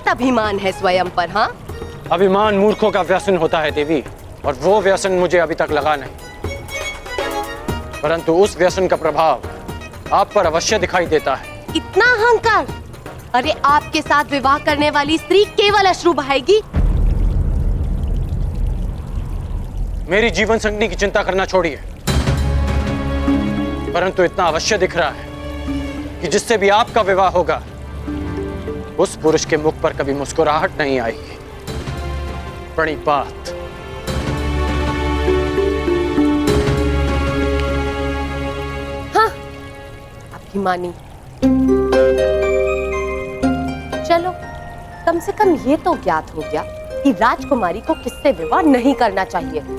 बहुत अभिमान है स्वयं पर। हाँ, अभिमान मूर्खों का व्यसन होता है देवी, और वो व्यसन मुझे अभी तक लगा नहीं, परंतु उस व्यसन का प्रभाव आप पर अवश्य दिखाई देता है। इतना अहंकार! अरे आपके साथ विवाह करने वाली स्त्री केवल अश्रु बहाएगी। मेरी जीवन संगनी की चिंता करना छोड़िए, परंतु इतना अवश्य दिख रहा है कि जिससे भी आपका विवाह होगा उस पुरुष के मुख पर कभी मुस्कुराहट नहीं आएगी। बड़ी बात। हाँ, अभिमानी। चलो, कम से कम ये तो ज्ञात हो गया कि राजकुमारी को किससे विवाह नहीं करना चाहिए।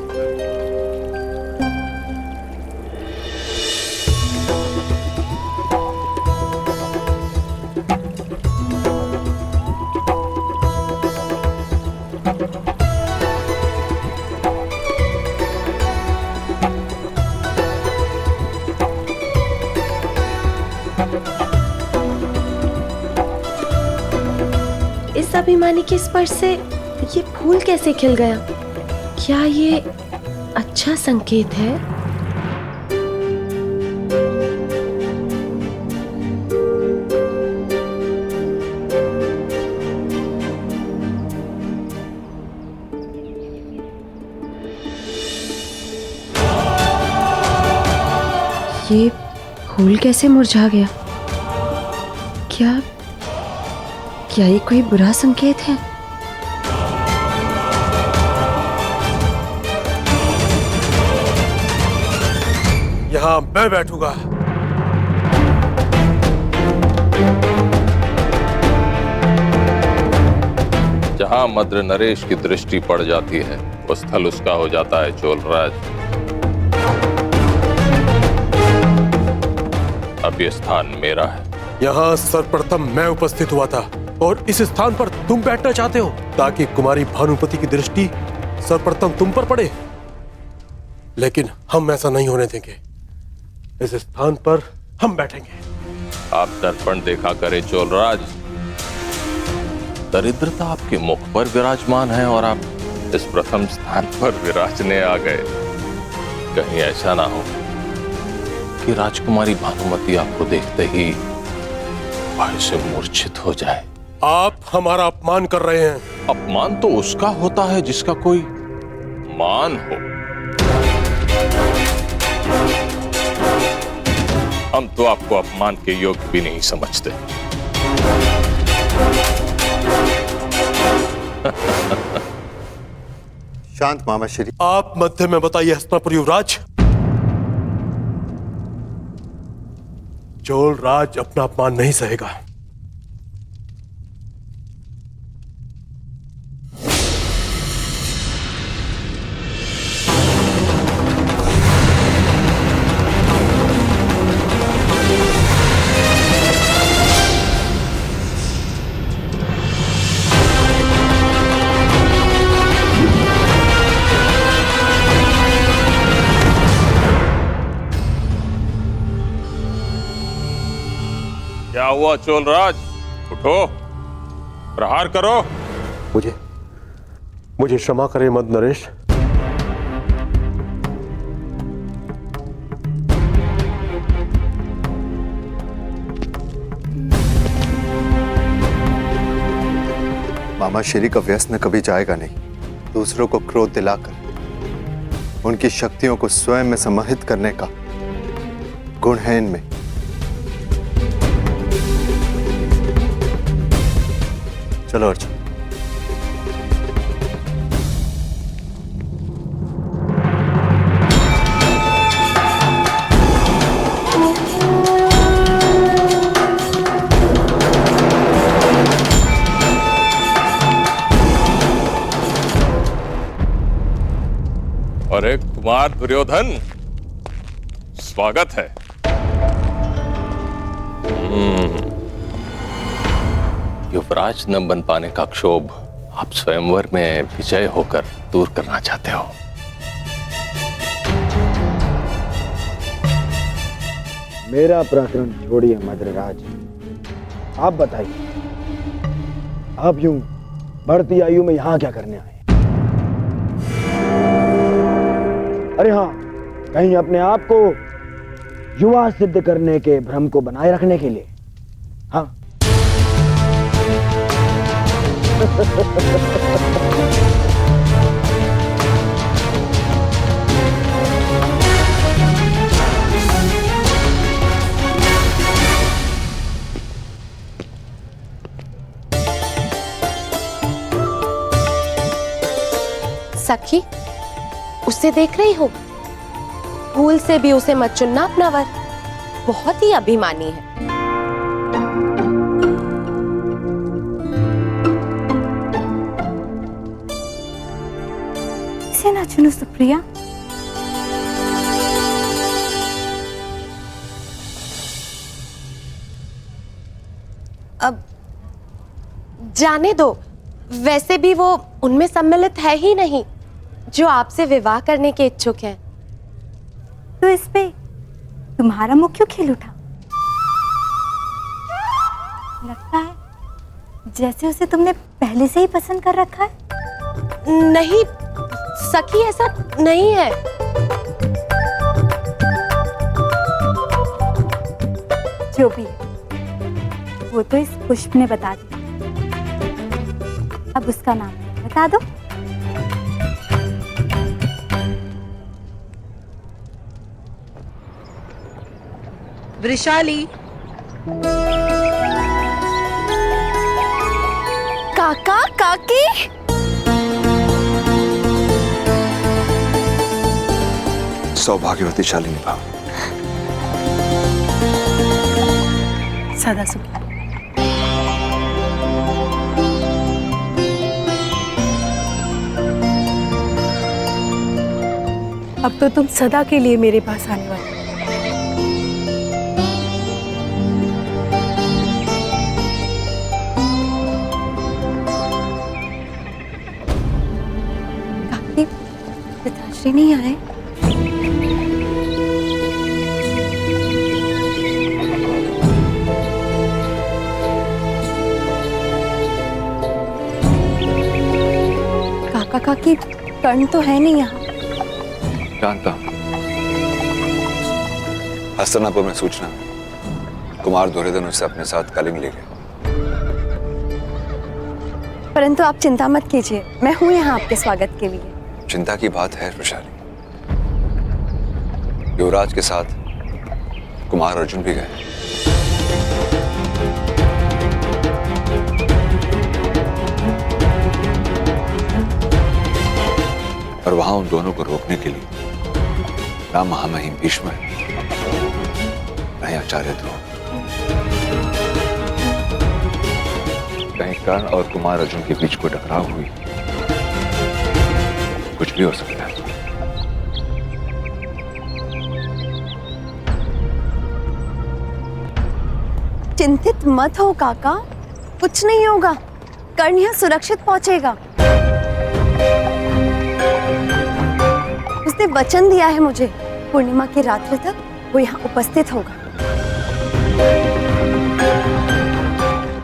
इस अभिमानी के स्पर्श से ये फूल कैसे खिल गया? क्या ये अच्छा संकेत है? ये फूल कैसे मुरझा गया? क्या ये कोई बुरा संकेत है? यहाँ मैं बैठूंगा। जहां मद्र नरेश की दृष्टि पड़ जाती है वो स्थल उसका हो जाता है चोलराज। अब ये स्थान मेरा है। यहाँ सर्वप्रथम मैं उपस्थित हुआ था और इस स्थान पर तुम बैठना चाहते हो ताकि कुमारी भानुपति की दृष्टि सर्वप्रथम तुम पर पड़े, लेकिन हम ऐसा नहीं होने देंगे। इस स्थान पर हम बैठेंगे। आप दर्पण देखा करें चोलराज, दरिद्रता आपके मुख पर विराजमान है और आप इस प्रथम स्थान पर विराजने आ गए। कहीं ऐसा ना हो कि राजकुमारी भानुमति आपको देखते ही भय से मूर्छित हो जाए। आप हमारा अपमान कर रहे हैं। अपमान तो उसका होता है जिसका कोई मान हो। हम तो आपको अपमान के योग्य भी नहीं समझते। शांत मामा श्री। आप मध्य में बताइए हस्तिनापुर युवराज। चोलराज अपना अपमान नहीं सहेगा। क्या हुआ चोलराज? उठो, प्रहार करो। मुझे क्षमा करें मद नरेश। मामा श्री का व्यसन कभी जाएगा नहीं। दूसरों को क्रोध दिलाकर उनकी शक्तियों को स्वयं में समाहित करने का गुण है इनमें। चलो अर्जुन। अरे कुमार दुर्योधन, स्वागत है। युवराज न बन पाने का क्षोभ आप स्वयंवर में विजय होकर दूर करना चाहते हो। मेरा प्रकरण छोड़िए मद्रराज, आप बताइए आप यूं बढ़ती आयु में यहाँ क्या करने आए? अरे हाँ, कहीं अपने आप को युवा सिद्ध करने के भ्रम को बनाए रखने के लिए? हाँ। सखी, उसे देख रही हो? भूल से भी उसे मत चुनना अपना वर, बहुत ही अभिमानी है। इसे ना चुनो सुप्रिया। अब जाने दो, वैसे भी वो उनमें सम्मिलित है ही नहीं जो आपसे विवाह करने के इच्छुक हैं। तो इस पे तुम्हारा मुंह क्यों खिल उठा? लगता है जैसे उसे तुमने पहले से ही पसंद कर रखा है। नहीं सखी, ऐसा नहीं है। जो भी है, वो तो इस पुष्प ने बता दिया। अब उसका नाम बता दो। वृषाली। काका काकी, सौभाग्यवती शालिनी भाव। सदा सुखी। अब तो तुम सदा के लिए मेरे पास आने वाले। काकी, पिताश्री नहीं आए? काका काकी, कर्ण तो है नहीं यहाँ। जानता हूं। हस्तिनापुर में सूचना, कुमार दुर्योधन उसे अपने साथ कलिंग ले गए। परंतु आप चिंता मत कीजिए, मैं हूँ यहाँ आपके स्वागत के लिए। चिंता की बात है वृषाली, युवराज के साथ कुमार अर्जुन भी गए। और वहां उन दोनों को रोकने के लिए ना महामहिम भीष्म है, नहीं आचार्य ध्रुव। कहीं कर्ण और कुमार अर्जुन के बीच कोई टकराव हुई, कुछ भी हो सकता है। चिंतित मत हो काका, कुछ नहीं होगा। कर्ण यहाँ सुरक्षित पहुंचेगा। उसने वचन दिया है मुझे, पूर्णिमा की रात्रि तक वो यहाँ उपस्थित होगा।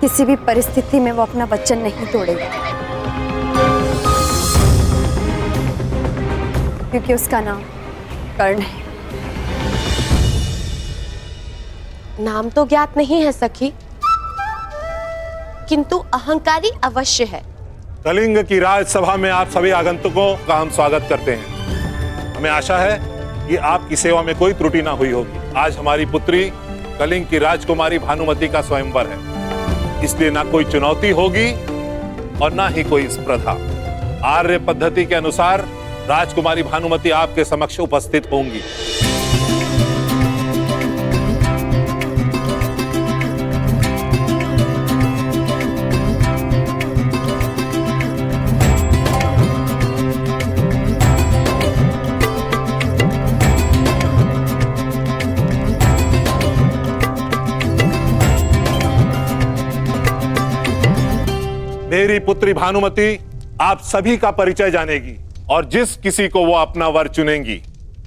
किसी भी परिस्थिति में वो अपना वचन नहीं तोड़ेगा, क्योंकि उसका नाम कर्ण है। नाम तो ज्ञात नहीं है सखी, किंतु अहंकारी अवश्य है। कलिंग की राजसभा में आप सभी आगंतुकों का हम स्वागत करते हैं। हमें आशा है कि आपकी सेवा में कोई त्रुटि ना हुई होगी। आज हमारी पुत्री कलिंग की राजकुमारी भानुमति का स्वयंवर है, इसलिए ना कोई चुनौती होगी और ना ही कोई स्पर्धा। आर्य पद्धति के अनुसार राजकुमारी भानुमति आपके समक्ष उपस्थित होंगी। मेरी पुत्री भानुमति आप सभी का परिचय जानेगी और जिस किसी को वो अपना वर चुनेंगी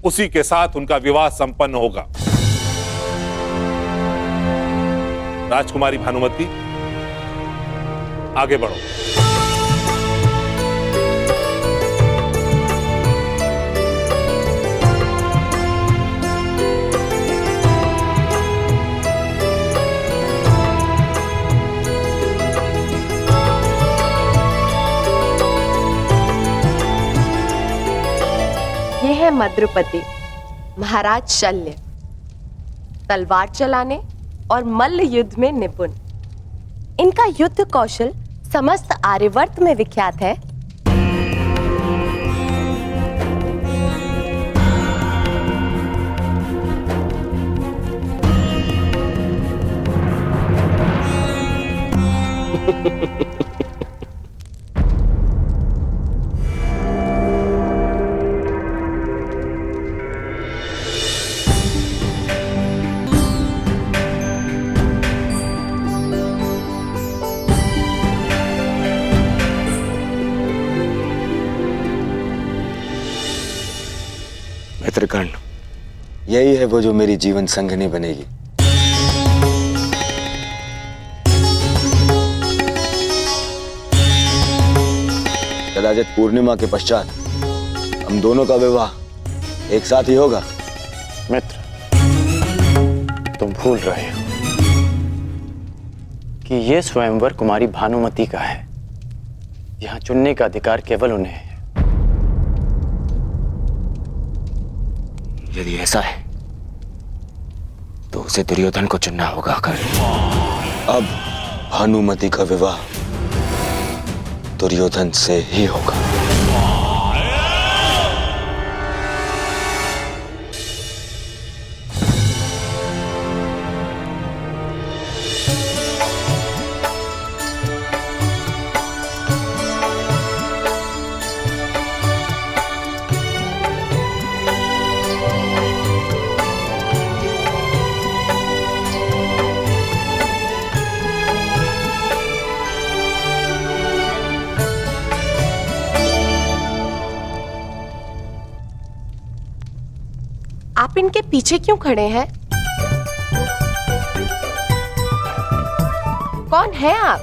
उसी के साथ उनका विवाह संपन्न होगा। राजकुमारी भानुमति, आगे बढ़ो। ये है मद्रुपति, महाराज शल्य, तलवार चलाने और मल्ल युद्ध में निपुण। इनका युद्ध कौशल समस्त आर्यवर्त में विख्यात है। मित्रकर्ण, यही है वो जो मेरी जीवन संगिनी बनेगी। कदाचित पूर्णिमा के पश्चात हम दोनों का विवाह एक साथ ही होगा। मित्र, तुम भूल रहे हो कि ये स्वयंवर कुमारी भानुमति का है। यहाँ चुनने का अधिकार केवल उन्हें है। यदि ऐसा है तो उसे दुर्योधन को चुनना होगा। अब भानुमति का विवाह दुर्योधन से ही होगा। आप इनके पीछे क्यों खड़े हैं? कौन है आप?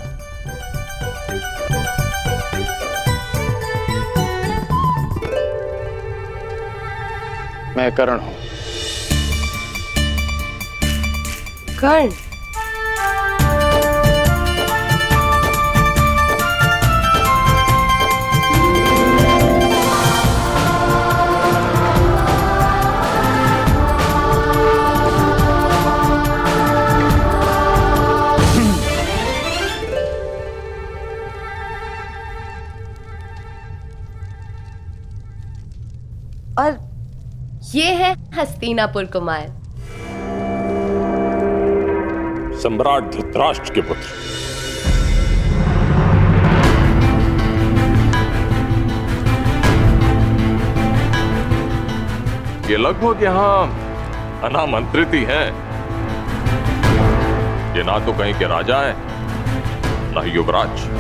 मैं कर्ण हूं। कर्ण? और ये है हस्तिनापुर कुमार, सम्राट धृतराष्ट्र के पुत्र। ये लगभग यहां अनामंत्रित ही हैं। ये ना तो कहीं के राजा हैं, ना ही युवराज।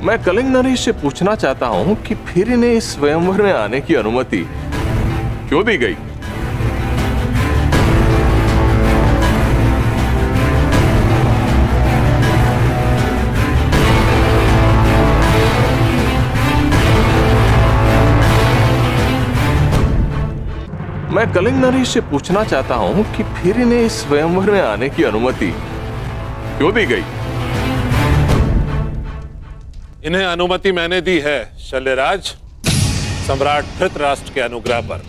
मैं कलिंग नरेश से पूछना चाहता हूं कि फिर इन्हें इस स्वयंवर में आने की अनुमति क्यों दी गई? मैं कलिंग नरेश से पूछना चाहता हूं कि फिर इन्हें इस स्वयंवर में आने की अनुमति क्यों दी गई? इन्हें अनुमति मैंने दी है शल्यराज, सम्राट धृतराष्ट्र के अनुग्रह पर।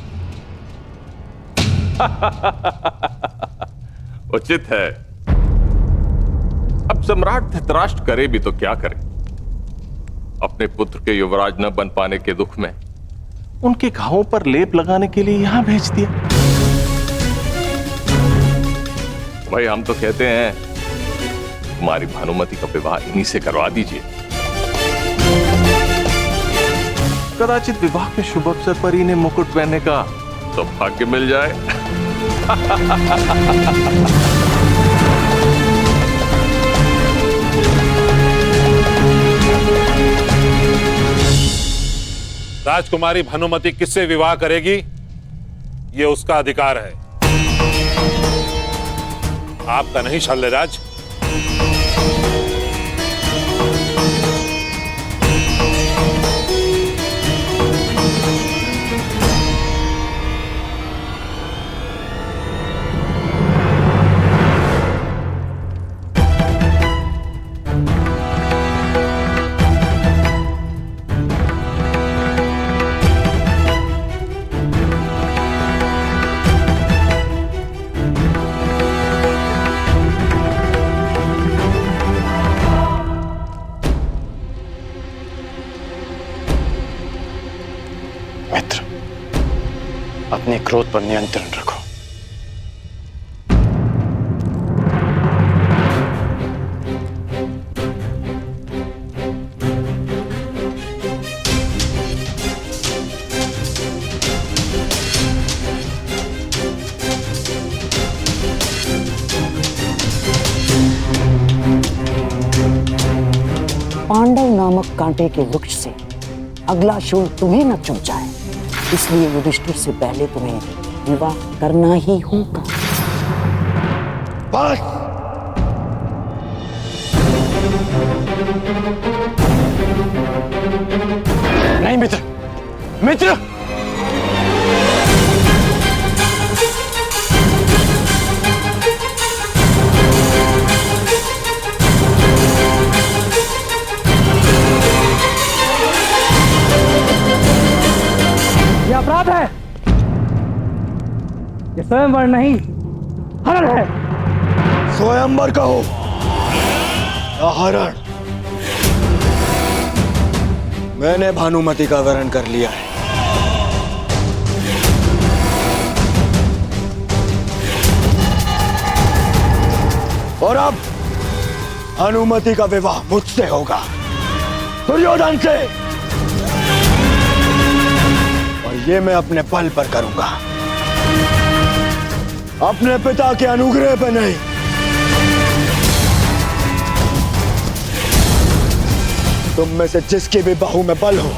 उचित है। अब सम्राट धृतराष्ट्र करे भी तो क्या करे? अपने पुत्र के युवराज न बन पाने के दुख में उनके घावों पर लेप लगाने के लिए यहां भेज दिया। भाई, हम तो कहते हैं हमारी भानुमति का विवाह इन्हीं से करवा दीजिए। कदाचित विवाह के शुभ अवसर पर इन्हें मुकुट पहनने का सौभाग्य मिल जाए। राजकुमारी भानुमति किससे विवाह करेगी, ये उसका अधिकार है, आपका नहीं शल्यराज। अपने क्रोध पर नियंत्रण रखो। पांडव नामक कांटे के वृक्ष से अगला शूल तुम्हें न चुभ जाए, इसलिए युधिष्ठिर से पहले तुम्हें विवाह करना ही होगा। बस नहीं मित्र, मित्र ये अपराध है, ये स्वयंवर नहीं हरण है। स्वयंवर कहो या हरण, मैंने भानुमति का वरण कर लिया है। और अब भानुमति का विवाह मुझसे होगा, दुर्योधन से। और ये मैं अपने बल पर करूंगा, अपने पिता के अनुग्रह पर नहीं। तुम में से जिसके भी बाहु में बल हो,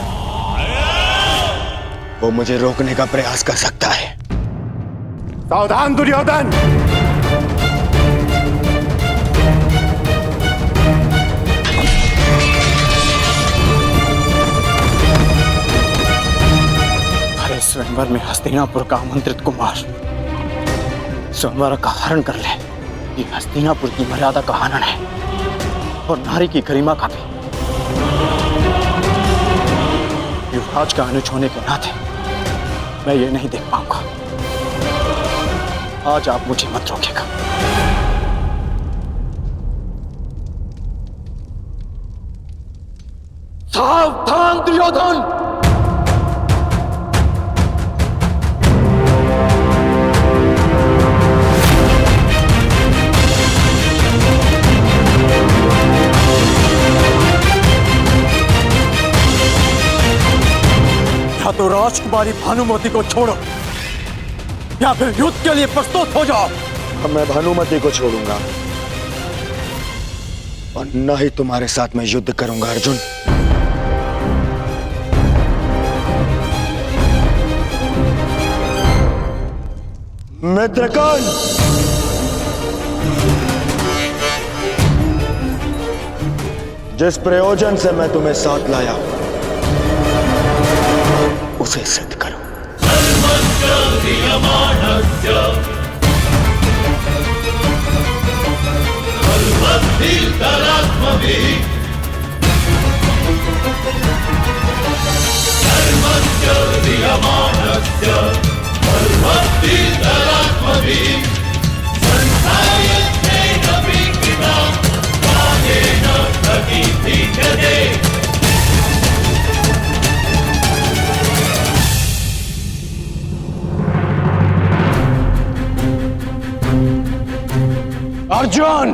वो मुझे रोकने का प्रयास कर सकता है। सावधान दुर्योधन! अरे स्वयंवर में हस्तिनापुर का आमंत्रित कुमार स्वयंवर का हरण कर ले, ये हस्तिनापुर की मर्यादा का हनन है और नारी की गरिमा का भी। युवराज का अनुज होने के नाते मैं ये नहीं देख पाऊंगा। आज आप मुझे मत रोकेगा। सावधान दुर्योधन! या तो राजकुमारी भानुमति को छोड़ो या फिर युद्ध के लिए प्रस्तुत हो जाओ। अब मैं भानुमति को छोड़ूंगा और न ही तुम्हारे साथ मैं युद्ध करूंगा अर्जुन। मित्रगण, जिस प्रयोजन से मैं तुम्हें साथ लाया हूं उसे सिद्ध करो। अर्जुन!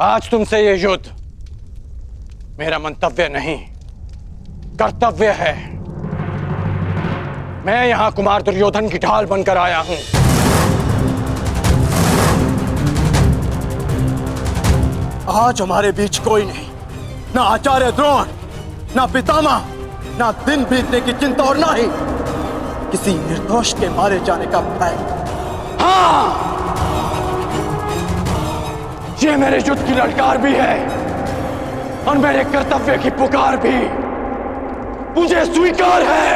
आज तुमसे ये युद्ध मेरा मंतव्य नहीं, कर्तव्य है। मैं यहां कुमार दुर्योधन की ढाल बनकर आया हूं। आज हमारे बीच कोई नहीं, ना आचार्य द्रोण, ना पितामह, ना दिन बीतने की चिंता और ना ही किसी निर्दोष के मारे जाने का भय। हाँ, ये मेरे युद्ध की ललकार भी है और मेरे कर्तव्य की पुकार भी मुझे स्वीकार है।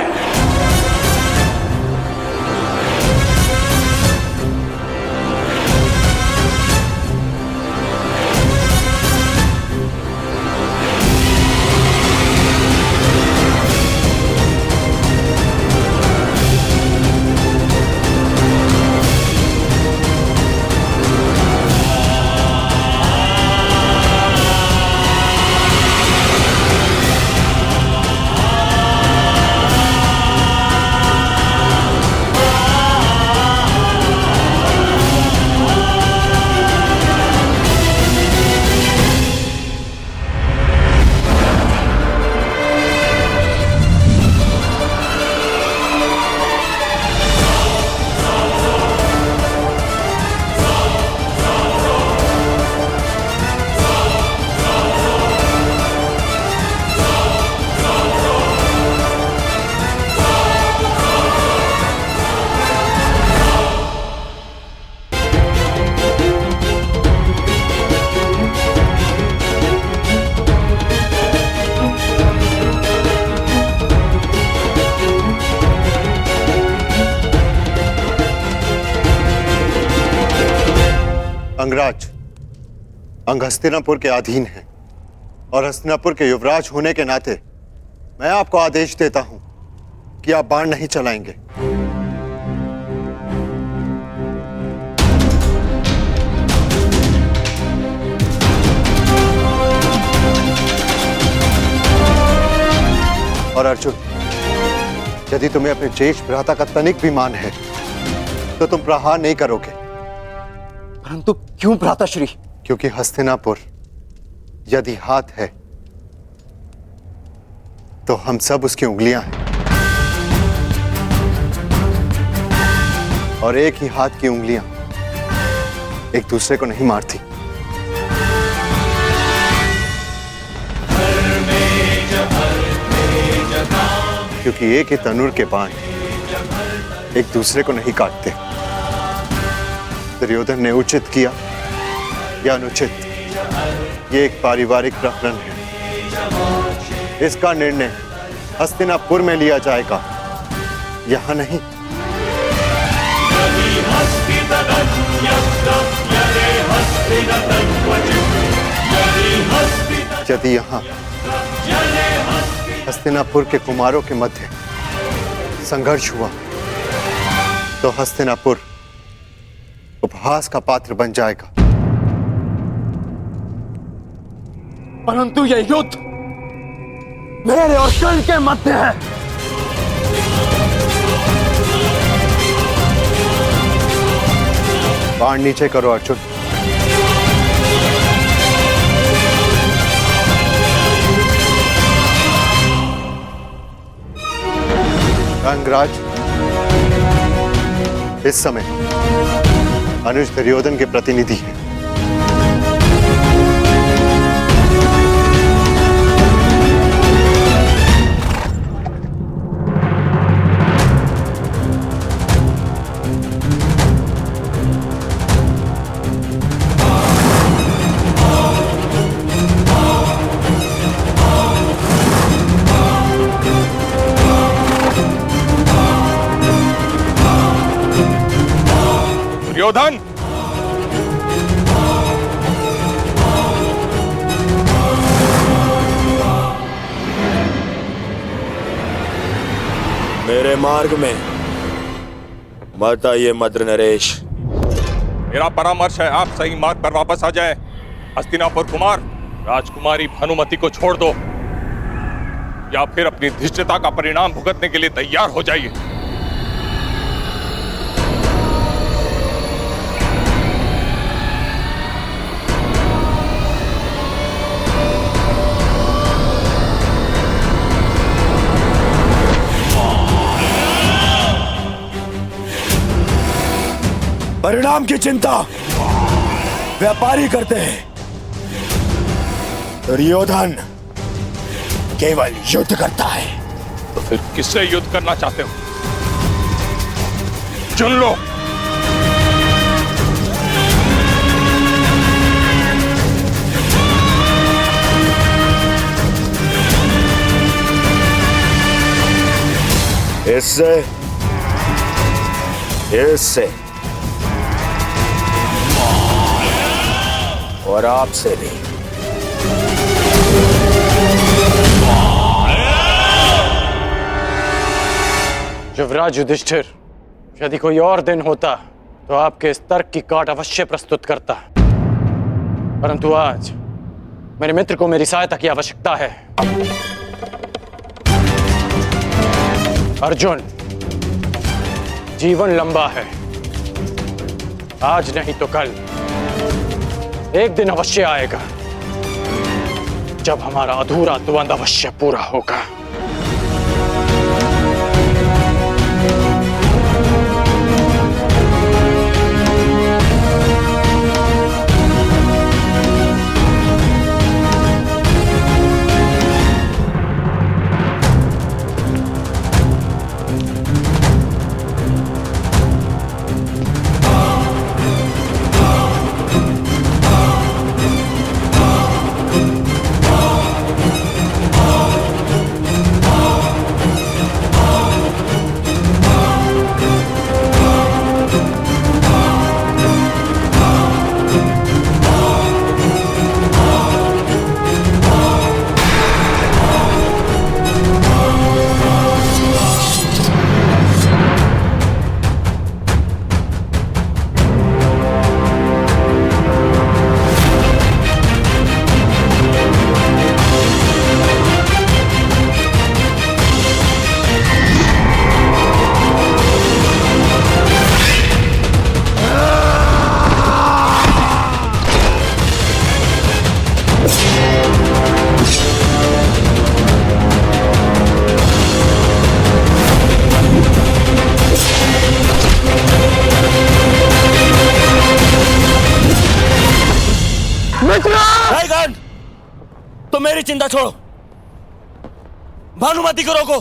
अंगराज अंग हस्तिनापुर के अधीन है और हस्तिनापुर के युवराज होने के नाते मैं आपको आदेश देता हूं कि आप बाण नहीं चलाएंगे। और अर्जुन, यदि तुम्हें अपने ज्येष्ठ भ्राता का तनिक भी मान है तो तुम प्रहार नहीं करोगे। परंतु क्यों भ्राताश्री? क्योंकि हस्तिनापुर यदि हाथ है तो हम सब उसकी उंगलियां हैं, और एक ही हाथ की उंगलियां एक दूसरे को नहीं मारती। क्योंकि एक ही तनुर के बाण एक दूसरे को नहीं काटते। दुर्योधन ने उचित किया या अनुचित, ये एक पारिवारिक प्रकरण है। इसका निर्णय हस्तिनापुर में लिया जाएगा, यहां नहीं। यदि यहां हस्तिनापुर के कुमारों के मध्य संघर्ष हुआ तो हस्तिनापुर उपहास का पात्र बन जाएगा। परंतु यह युद्ध मेरे और कर्ण के मध्य है। बाण नीचे करो अर्जुन। अंगराज, इस समय अनुज दुर्योधन के प्रतिनिधि हैं। दुर्योधन, मेरे मार्ग में मत आइए मद्र नरेश। मेरा परामर्श है आप सही मार्ग पर वापस आ जाए। हस्तिनापुर कुमार राजकुमारी भानुमति को छोड़ दो या फिर अपनी धृष्टता का परिणाम भुगतने के लिए तैयार हो जाइए। परिणाम की चिंता व्यापारी करते हैं, दुर्योधन केवल युद्ध करता है। तो फिर किससे युद्ध करना चाहते हो? चुन लो। इससे, इससे और आपसे भी। युवराज युधिष्ठिर, यदि कोई और दिन होता तो आपके इस तर्क की काट अवश्य प्रस्तुत करता, परंतु आज मेरे मित्र को मेरी सहायता की आवश्यकता है। अर्जुन, जीवन लंबा है, आज नहीं तो कल एक दिन अवश्य आएगा जब हमारा अधूरा द्वंद्व अवश्य पूरा होगा। रायगन, तो मेरी चिंता छोड़ो, भानुमति को रोको।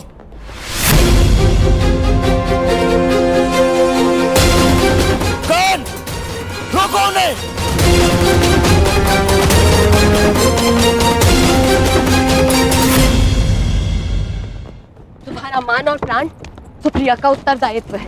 कौन? रोको उन्हें। तुम्हारा मान और प्राण सुप्रिया का उत्तरदायित्व है।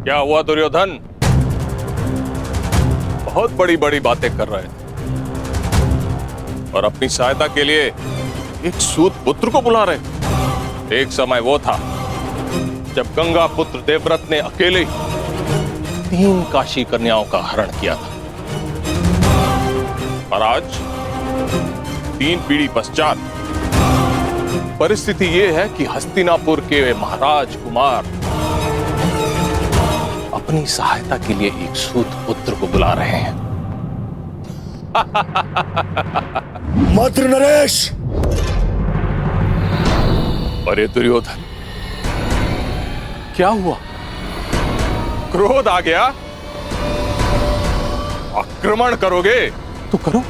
क्या हुआ दुर्योधन? बहुत बड़ी बड़ी बातें कर रहे थे और अपनी सहायता के लिए एक सूत पुत्र को बुला रहे। एक समय वो था जब गंगा पुत्र देवव्रत ने अकेले 3 काशी कन्याओं का हरण किया था, और आज 3 पीढ़ी पश्चात परिस्थिति ये है कि हस्तिनापुर के महाराज कुमार अपनी सहायता के लिए एक सूत पुत्र को बुला रहे हैं। मद्र नरेश! अरे दुर्योधन, क्या हुआ? क्रोध आ गया? आक्रमण करोगे तो करो,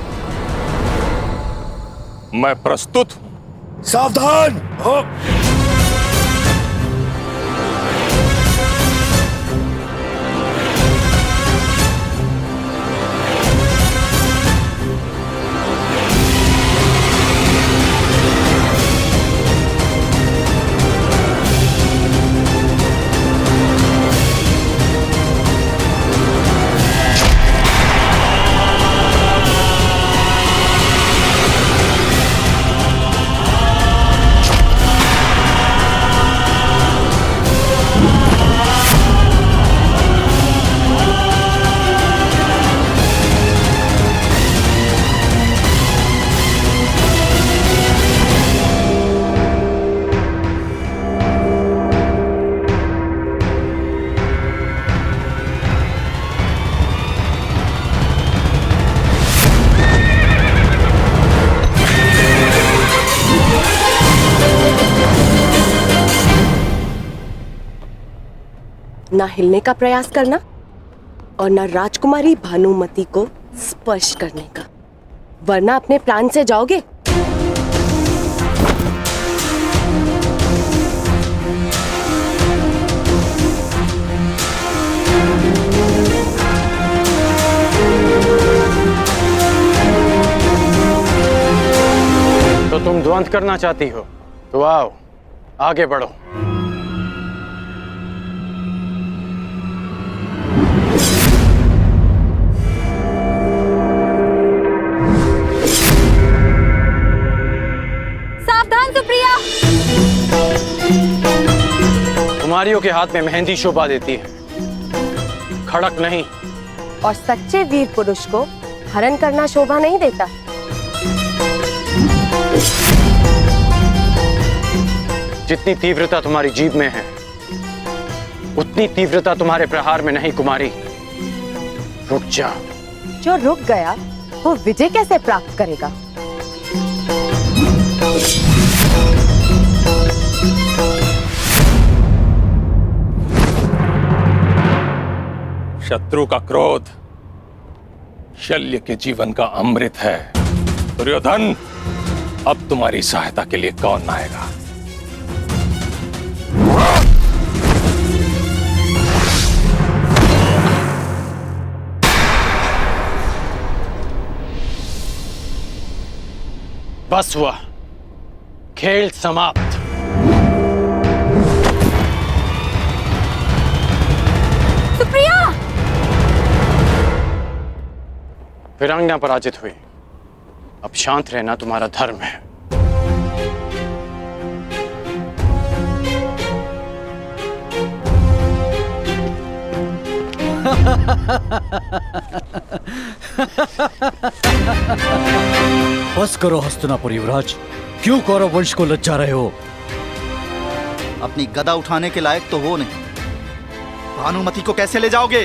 मैं प्रस्तुत हूं। सावधान! ना हिलने का प्रयास करना और ना राजकुमारी भानुमति को स्पर्श करने का, वरना अपने प्राण से जाओगे। तो तुम द्वंद्व करना चाहती हो तो आओ, आगे बढ़ो। कुमारियों के हाथ में मेहंदी शोभा देती है, खड़क नहीं। और सच्चे वीर पुरुष को हरण करना शोभा नहीं देता। जितनी तीव्रता तुम्हारी जीभ में है, उतनी तीव्रता तुम्हारे प्रहार में नहीं कुमारी। रुक जा। जो रुक गया वो विजय कैसे प्राप्त करेगा? शत्रु का क्रोध शल्य के जीवन का अमृत है। दुर्योधन, अब तुम्हारी सहायता के लिए कौन आएगा? बस हुआ, खेल समाप्त। सुप्रिया! वीरांगना पराजित हुई। अब शांत रहना तुम्हारा धर्म है। बस करो हस्तिनापुर युवराज, क्यों कौरव वंश को लज्जा रहे हो? अपनी गदा उठाने के लायक तो हो नहीं, भानुमति को कैसे ले जाओगे?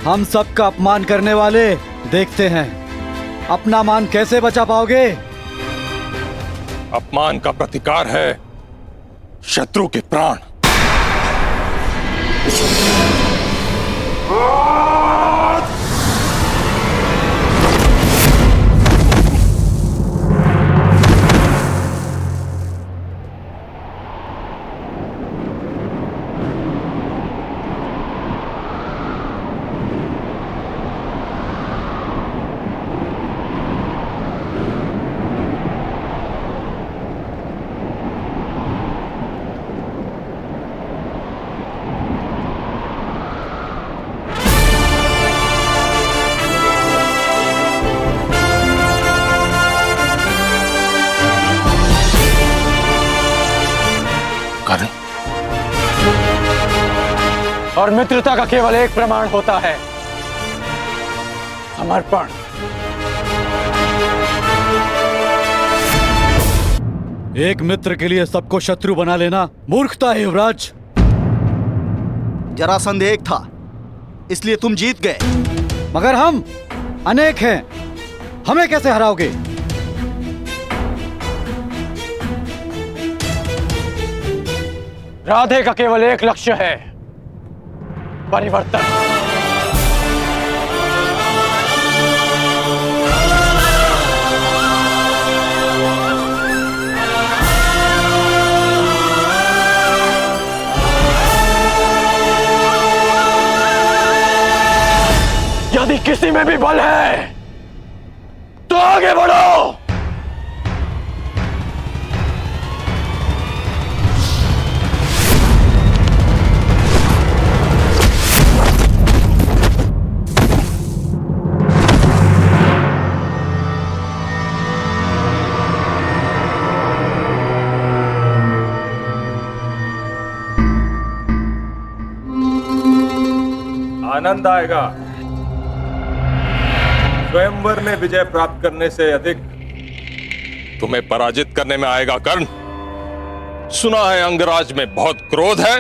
हम सबका अपमान करने वाले, देखते हैं अपना मान कैसे बचा पाओगे। अपमान का प्रतिकार है शत्रु के प्राण। और मित्रता का केवल एक प्रमाण होता है, समर्पण। एक मित्र के लिए सबको शत्रु बना लेना मूर्खता है युवराज। जरासंध एक था, इसलिए तुम जीत गए। मगर हम अनेक हैं, हमें कैसे हराओगे? राधे का केवल एक लक्ष्य है, परिवर्तन। यदि किसी में भी बल है तो आगे बढ़ो। आनंद आएगा। स्वयंवर में विजय प्राप्त करने से अधिक तुम्हें पराजित करने में आएगा कर्ण। सुना है अंगराज में बहुत क्रोध है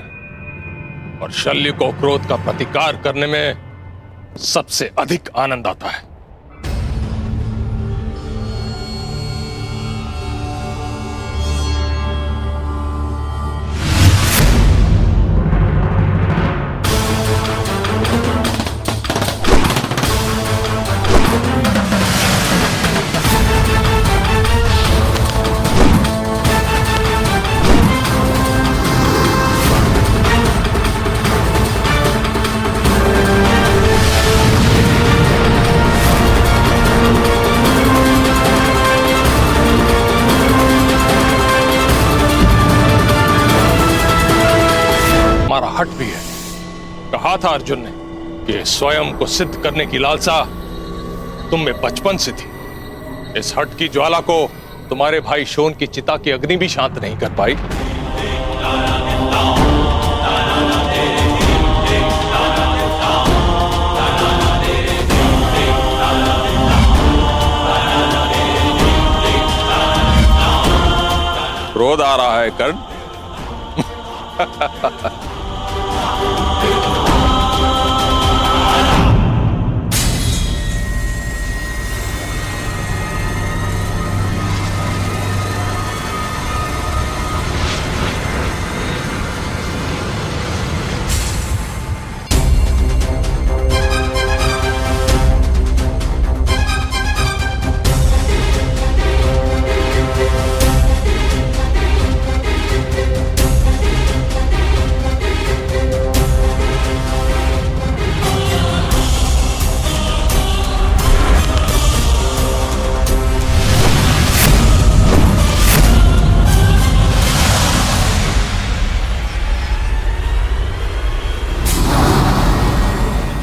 और शल्य को क्रोध का प्रतिकार करने में सबसे अधिक आनंद आता है। हट भी है। कहा था अर्जुन ने कि स्वयं को सिद्ध करने की लालसा तुम में बचपन से थी। इस हट की ज्वाला को तुम्हारे भाई शोन की चिता की अग्नि भी शांत नहीं कर पाई। क्रोध आ रहा है कर्ण।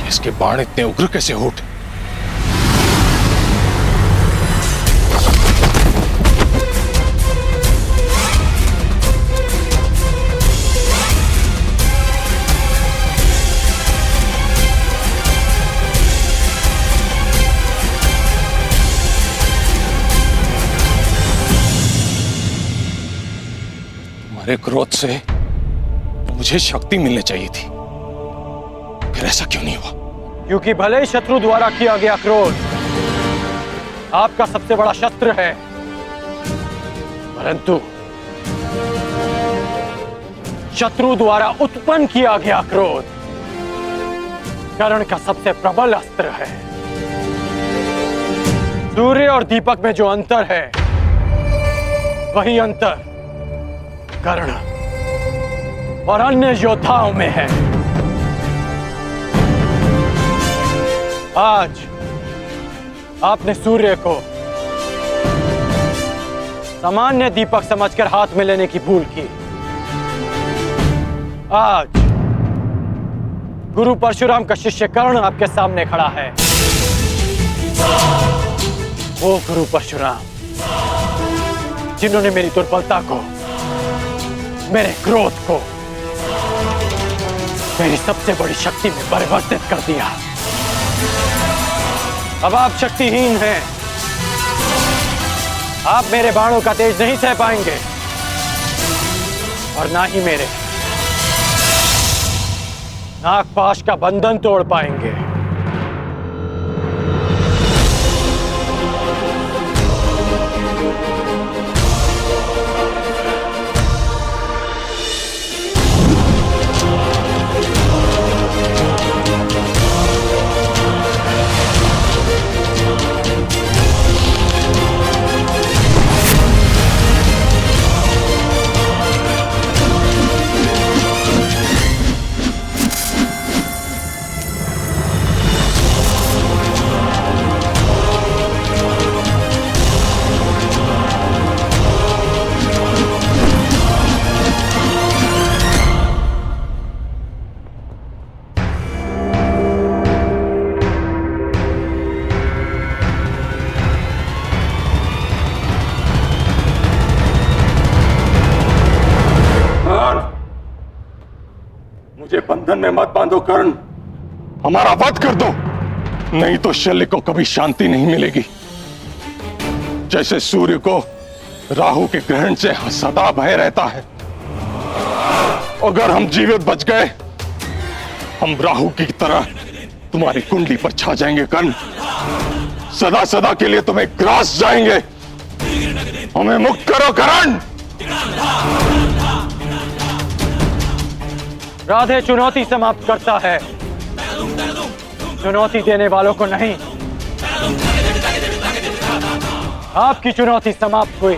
इसके बाण इतने उग्र कैसे हो उठे? तुम्हारे क्रोध से मुझे शक्ति मिलनी चाहिए थी, फिर ऐसा क्यों नहीं हुआ? क्योंकि भले ही शत्रु द्वारा किया गया क्रोध आपका सबसे बड़ा शस्त्र है, परंतु शत्रु द्वारा उत्पन्न किया गया क्रोध कर्ण का सबसे प्रबल अस्त्र है। सूर्य और दीपक में जो अंतर है वही अंतर कर्ण और अन्य योद्धाओं में है। आज आपने सूर्य को सामान्य दीपक समझकर हाथ में लेने की भूल की। आज गुरु परशुराम का शिष्य कर्ण आपके सामने खड़ा है। वो गुरु परशुराम जिन्होंने मेरी दुर्बलता को, मेरे क्रोध को मेरी सबसे बड़ी शक्ति में परिवर्तित कर दिया। अब आप शक्तिहीन हैं। आप मेरे बाणों का तेज नहीं सह पाएंगे और ना ही मेरे नागपाश का बंधन तोड़ पाएंगे। मुझे बंधन में मत बांधो कर्ण, हमारा वध कर दो, नहीं तो शल्य को कभी शांति नहीं मिलेगी। जैसे सूर्य को राहु के ग्रहण से सदा भय रहता है, अगर हम जीवित बच गए हम राहु की तरह तुम्हारी कुंडली पर छा जाएंगे कर्ण, सदा सदा के लिए तुम्हें ग्रास जाएंगे। हमें मुक्त करो कर्ण। राधे चुनौती समाप्त करता है, चुनौती देने वालों को नहीं। आपकी चुनौती समाप्त हुई,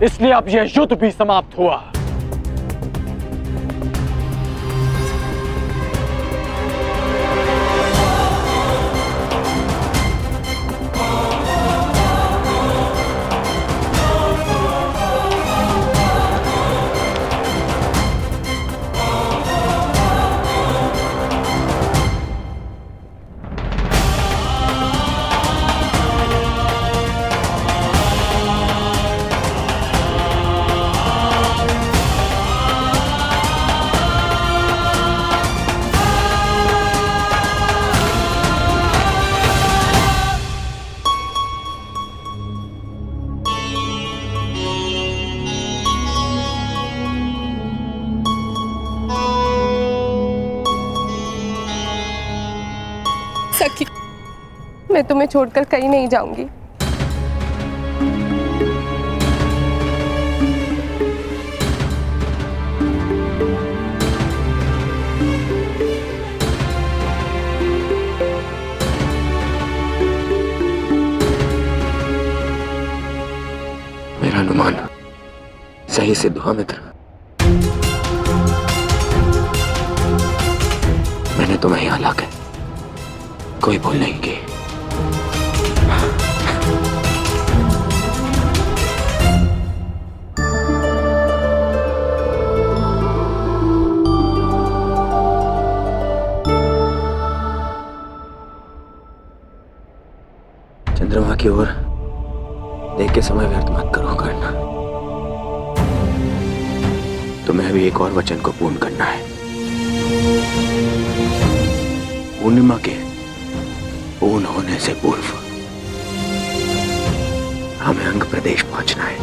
इसलिए अब यह युद्ध भी समाप्त हुआ। सखी, मैं तुम्हें छोड़कर कहीं नहीं जाऊंगी। मेरा अनुमान सही सिद्ध हुआ मित्र। मैंने तुम्हें यहाँ लाकर कोई भूल नहीं की। चंद्रमा की ओर देख के समय व्यर्थ मत करो करना। तुम्हें अभी एक और वचन को पूर्ण करना है। पूर्णिमा के पूर्ण होने से पूर्व हमें अंग प्रदेश पहुंचना है।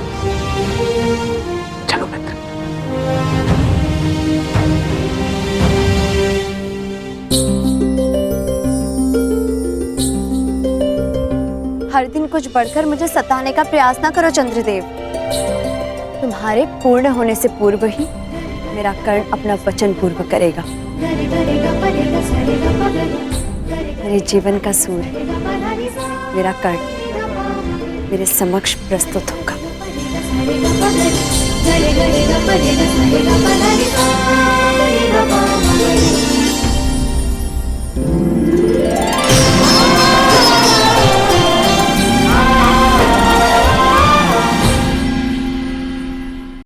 हर दिन कुछ बढ़कर मुझे सताने का प्रयास ना करो चंद्रदेव। तुम्हारे पूर्ण होने से पूर्व ही मेरा कर्ण अपना वचन पूर्ण करेगा। मेरे जीवन का सूर्य मेरा कर्ण मेरे समक्ष प्रस्तुत होगा।